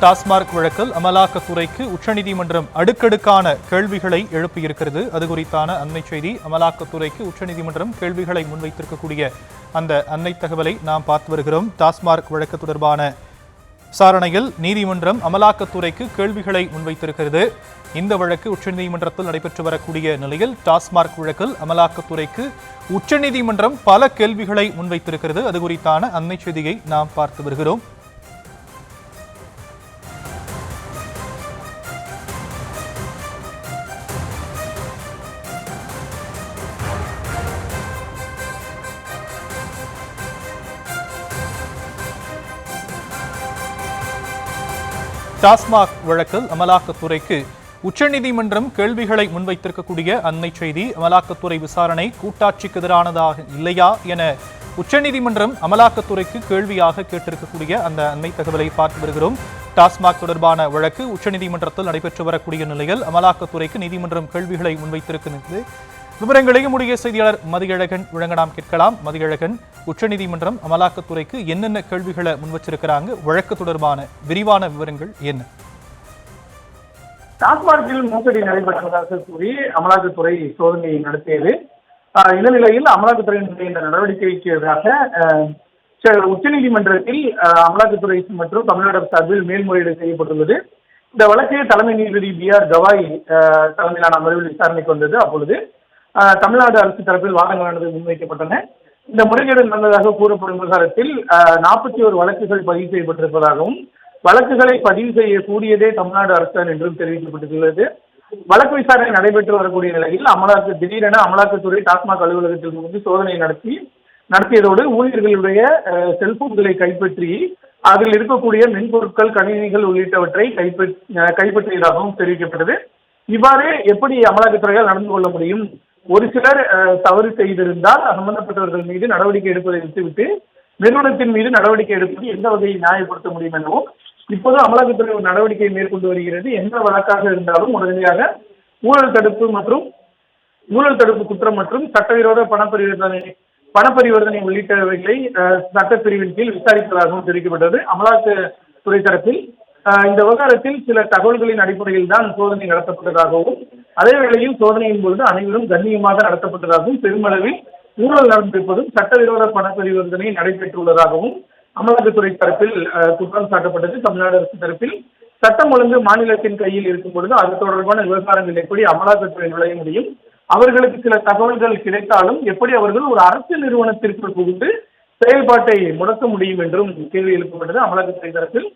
டாஸ்மார்க் வழக்கில் அமலாக்கத்துறைக்கு உச்சநீதிமன்றம் அடுக்கடுக்கான கேள்விகளை எழுப்பியிருக்கிறது. அது குறித்தான அண்மை செய்தி. அமலாக்கத்துறைக்கு உச்சநீதிமன்றம் கேள்விகளை முன்வைத்திருக்கக்கூடிய அந்த அண்மை தகவலை நாம் பார்த்து வருகிறோம். டாஸ்மார்க் வழக்கு தொடர்பான விசாரணையில் நீதிமன்றம் அமலாக்கத்துறைக்கு கேள்விகளை முன்வைத்திருக்கிறது. இந்த வழக்கு உச்சநீதிமன்றத்தில் நடைபெற்று வரக்கூடிய நிலையில் டாஸ்மார்க் வழக்கில் அமலாக்கத்துறைக்கு உச்சநீதிமன்றம் பல கேள்விகளை முன்வைத்திருக்கிறது. அது குறித்தான அண்மை செய்தியை நாம் பார்த்து வருகிறோம். டாஸ்மாக் வழக்கில் அமலாக்கத்துறைக்கு உச்சநீதிமன்றம் கேள்விகளை முன்வைத்திருக்கக்கூடிய அண்மை செய்தி. அமலாக்கத்துறை விசாரணை கூட்டாட்சிக்கு எதிரானதாக இல்லையா என உச்சநீதிமன்றம் அமலாக்கத்துறைக்கு கேள்வியாக கேட்டிருக்கக்கூடிய அந்த அண்மை தகவலை பார்த்து வருகிறோம். டாஸ்மாக் தொடர்பான வழக்கு உச்சநீதிமன்றத்தில் நடைபெற்று வரக்கூடிய நிலையில் அமலாக்கத்துறைக்கு நீதிமன்றம் கேள்விகளை முன்வைத்திருக்கிறது. விவரங்களையும் உடைய செய்தியாளர் மதியழகன் வழங்க நாம் கேட்கலாம். மதியழகன், உச்சநீதிமன்றம் அமலாக்கத்துறைக்கு என்னென்ன கேள்விகளை முன்வச்சிருக்கிறாங்க? வழக்கு தொடர்பான விரிவான விவரங்கள் என்ன? டாஸ்மார்க்கில் மோசடி நடைபெற்றதாக கூறி அமலாக்கத்துறை சோதனை நடத்தியது. இந்த நிலையில் அமலாக்கத்துறையினுடைய இந்த நடவடிக்கைக்கு எதிராக உச்சநீதிமன்றத்தில் அமலாக்கத்துறை மற்றும் தமிழ்நாடு சார்பில் மேல்முறையீடு செய்யப்பட்டுள்ளது. இந்த வழக்கு தலைமை நீதிபதி BR கவாய் தலைமையிலான அமர்வில் விசாரணைக்கு வந்தது. அப்பொழுது தமிழ்நாடு அரசு தரப்பில் வாதங்களானது முன்வைக்கப்பட்டன. இந்த முறைகேடு நடந்ததாக கூறப்படும் விவகாரத்தில் 41 வழக்குகள் பதிவு செய்யப்பட்டிருப்பதாகவும் வழக்குகளை பதிவு செய்யக்கூடியதே தமிழ்நாடு அரசு என்றும் தெரிவிக்கப்பட்டுள்ளது. வழக்கு விசாரணை நடைபெற்று வரக்கூடிய நிலையில் திடீரென அமலாக்கத்துறை டாஸ்மாக் அலுவலகத்தில் வந்து சோதனை நடத்தியதோடு ஊழியர்களுடைய செல்போன்களை கைப்பற்றி அதில் இருக்கக்கூடிய மென்பொருட்கள், கணினிகள் உள்ளிட்டவற்றை கைப்பற்றியதாகவும் தெரிவிக்கப்பட்டது. இவ்வாறு எப்படி அமலாக்கத்துறையால் நடந்து கொள்ள முடியும்? ஒரு சிலர் தவறு செய்திருந்தால் சம்பந்தப்பட்டவர்கள் மீது நடவடிக்கை எடுப்பதை விட்டுவிட்டு நிறுவனத்தின் மீது நடவடிக்கை எடுப்பது எந்த வகையை நியாயப்படுத்த முடியும் எனவும் இப்போது அமலாக்கத்துறை ஒரு நடவடிக்கையை மேற்கொண்டு வருகிறது. எந்த வழக்காக இருந்தாலும் உடனடியாக ஊழல் தடுப்பு குற்றம் மற்றும் சட்டவிரோத பணப்பரிவர்த்தனை உள்ளிட்டவைகளை சட்டப்பிரிவின் கீழ் விசாரிப்பதாகவும் தெரிவிக்கப்பட்டது. அமலாக்கத்துறை தரப்பில் இந்த விவகாரத்தில் சில தகவல்களின் அடிப்படையில் தான் சோதனை நடத்தப்பட்டதாகவும் அதே வேளையில் சோதனையின் பொழுது அனைவரும் கண்ணியமாக நடத்தப்பட்டதாகவும் பெருமளவில் ஊழல் நடந்திருப்பதும் சட்டவிரோத பணப்பரிவர்த்தனை நடைபெற்றுள்ளதாகவும் அமலாக்கத்துறை தரப்பில் குற்றம் சாட்டப்பட்டது. தமிழ்நாடு அரசு தரப்பில் சட்டம் ஒழுங்கு மாநிலத்தின் கையில் இருக்கும் பொழுது அது தொடர்பான விவகாரங்கள் எப்படி அமலாக்கத்துறை நுழைய முடியும்? அவர்களுக்கு சில தகவல்கள் கிடைத்தாலும் எப்படி அவர்கள் ஒரு அரசு நிறுவனத்திற்குள் புகுந்து செயல்பாட்டை முடக்க முடியும் என்றும் கேள்வி எழுப்பப்பட்டது அமலாக்கத்துறை தரப்பில்.